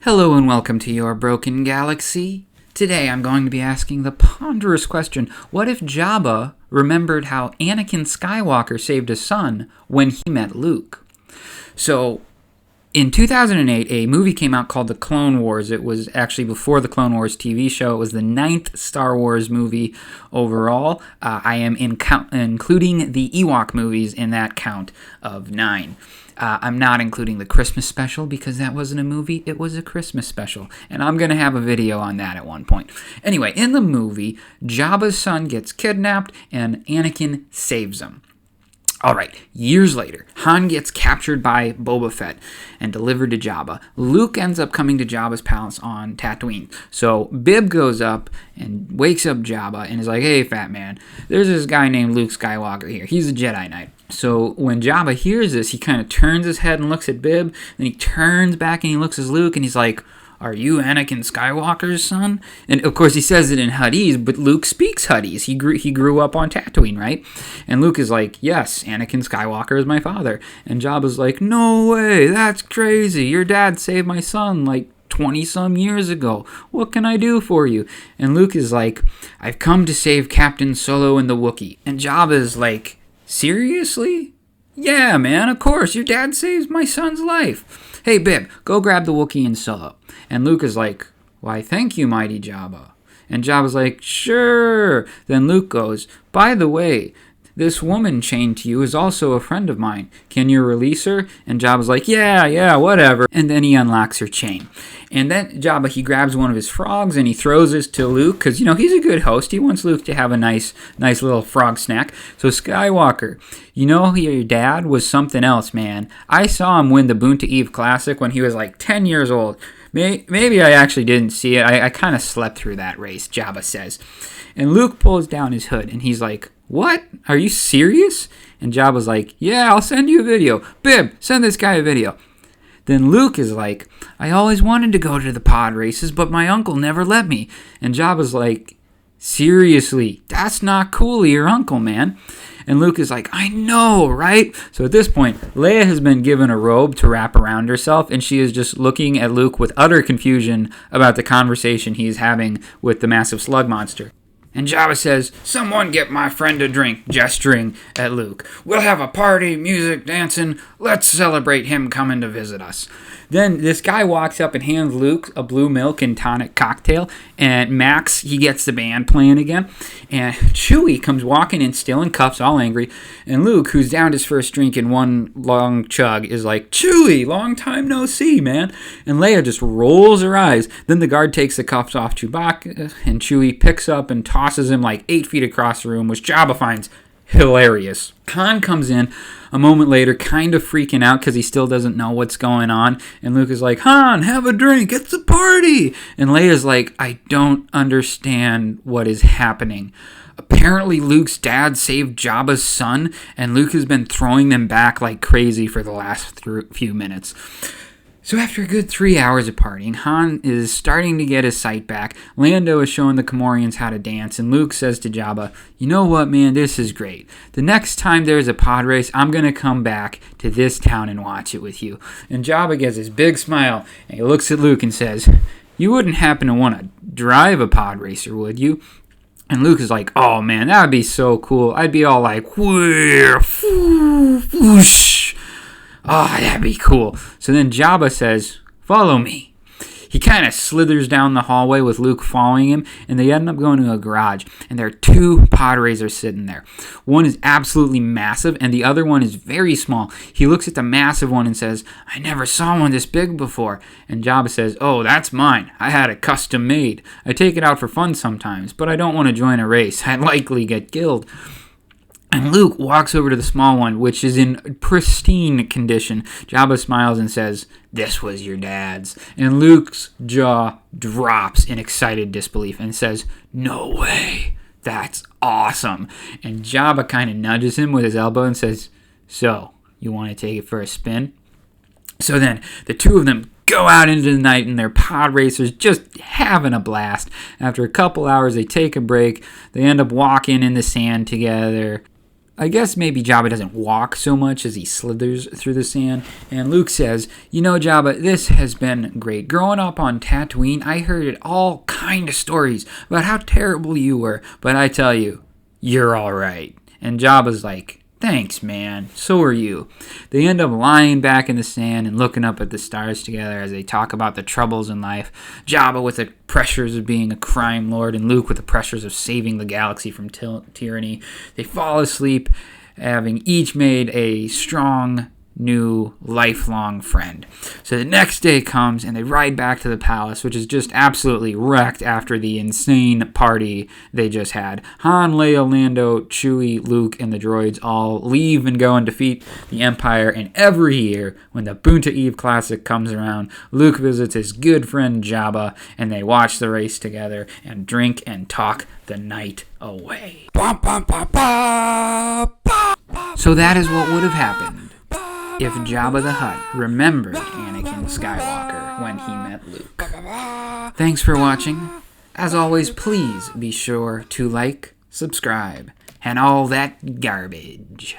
Hello and welcome to your broken galaxy. Today I'm going to be asking the ponderous question, what if Jabba remembered how Anakin Skywalker saved his son when he met Luke? So, in 2008, a movie came out called The Clone Wars. It was actually before the Clone Wars TV show. It was the 9th Star Wars movie overall. I am including the Ewok movies in that count of 9. I'm not including the Christmas special because that wasn't a movie, it was a Christmas special. And I'm going to have a video on that at one point. Anyway, in the movie, Jabba's son gets kidnapped and Anakin saves him. Alright, years later, Han gets captured by Boba Fett and delivered to Jabba. Luke ends up coming to Jabba's palace on Tatooine. So Bib goes up and wakes up Jabba and is like, hey, fat man, there's this guy named Luke Skywalker here. He's a Jedi Knight. So when Jabba hears this, he kind of turns his head and looks at Bib, then he turns back and he looks at Luke and he's like, are you Anakin Skywalker's son? And of course he says it in Huttese, but Luke speaks Huttese. He grew up on Tatooine, right? And Luke is like, yes, Anakin Skywalker is my father. And Jabba's like, no way, that's crazy. Your dad saved my son like 20-some years ago. What can I do for you? And Luke is like, I've come to save Captain Solo and the Wookiee. And Jabba is like, seriously? Yeah, man, of course. Your dad saves my son's life. Hey, Bib, go grab the Wookiee and Solo. And Luke is like, why, thank you, mighty Jabba. And Jabba's like, sure. Then Luke goes, by the way, this woman chained to you is also a friend of mine. Can you release her? And Jabba's like, yeah, whatever. And then he unlocks her chain. And then Jabba, he grabs one of his frogs and he throws it to Luke because, he's a good host. He wants Luke to have a nice little frog snack. So Skywalker, your dad was something else, man. I saw him win the Boon to Eve Classic when he was like 10 years old. Maybe I actually didn't see it. I kind of slept through that race, Jabba says. And Luke pulls down his hood and he's like, what? Are you serious? And Jabba's like, yeah, I'll send you a video. Bib, send this guy a video. Then Luke is like, I always wanted to go to the pod races, but my uncle never let me. And Jabba's like, seriously, that's not cool of your uncle, man. And Luke is like, I know, right? So at this point, Leia has been given a robe to wrap around herself, and she is just looking at Luke with utter confusion about the conversation he's having with the massive slug monster. And Jabba says, someone get my friend a drink, gesturing at Luke. We'll have a party, music, dancing. Let's celebrate him coming to visit us. Then this guy walks up and hands Luke a blue milk and tonic cocktail. And Max, he gets the band playing again. And Chewie comes walking in still in cuffs, all angry. And Luke, who's downed his first drink in one long chug, is like, Chewie, long time no see, man. And Leia just rolls her eyes. Then the guard takes the cuffs off Chewbacca. And Chewie picks up and tosses him like 8 feet across the room, which Jabba finds hilarious. Han comes in a moment later, kind of freaking out because he still doesn't know what's going on. And Luke is like, Han, have a drink. It's a party. And Leia's like, I don't understand what is happening. Apparently, Luke's dad saved Jabba's son, and Luke has been throwing them back like crazy for the last few minutes. So after a good 3 hours of partying, Han is starting to get his sight back. Lando is showing the Comorians how to dance, and Luke says to Jabba, you know what, man, this is great. The next time there's a pod race, I'm going to come back to this town and watch it with you. And Jabba gets this big smile, and he looks at Luke and says, you wouldn't happen to want to drive a pod racer, would you? And Luke is like, oh man, that would be so cool. I'd be all like, whoosh. Oh, that'd be cool. So then Jabba says, follow me. He kind of slithers down the hallway with Luke following him, and they end up going to a garage. And there are 2 pod racers sitting there. One is absolutely massive, and the other one is very small. He looks at the massive one and says, I never saw one this big before. And Jabba says, oh, that's mine. I had it custom made. I take it out for fun sometimes, but I don't want to join a race. I'd likely get killed. And Luke walks over to the small one, which is in pristine condition. Jabba smiles and says, this was your dad's. And Luke's jaw drops in excited disbelief and says, no way, that's awesome. And Jabba kind of nudges him with his elbow and says, so, you want to take it for a spin? So then, the 2 of them go out into the night and their pod racers just having a blast. After a couple hours, they take a break. They end up walking in the sand together. I guess maybe Jabba doesn't walk so much as he slithers through the sand. And Luke says, "You know, Jabba, this has been great. Growing up on Tatooine, I heard all kind of stories about how terrible you were. But I tell you, you're all right." And Jabba's like, "Thanks, man. So are you." They end up lying back in the sand and looking up at the stars together as they talk about the troubles in life. Jabba with the pressures of being a crime lord, and Luke with the pressures of saving the galaxy from tyranny. They fall asleep, having each made a strong, new, lifelong friend. So the next day comes, and they ride back to the palace, which is just absolutely wrecked after the insane party they just had. Han, Leia, Lando, Chewie, Luke, and the droids all leave and go and defeat the Empire, and every year, when the Boonta Eve Classic comes around, Luke visits his good friend Jabba, and they watch the race together and drink and talk the night away. So that is what would have happened if Jabba the Hutt remembered Anakin Skywalker when he met Luke. Thanks for watching. As always, please be sure to like, subscribe, and all that garbage.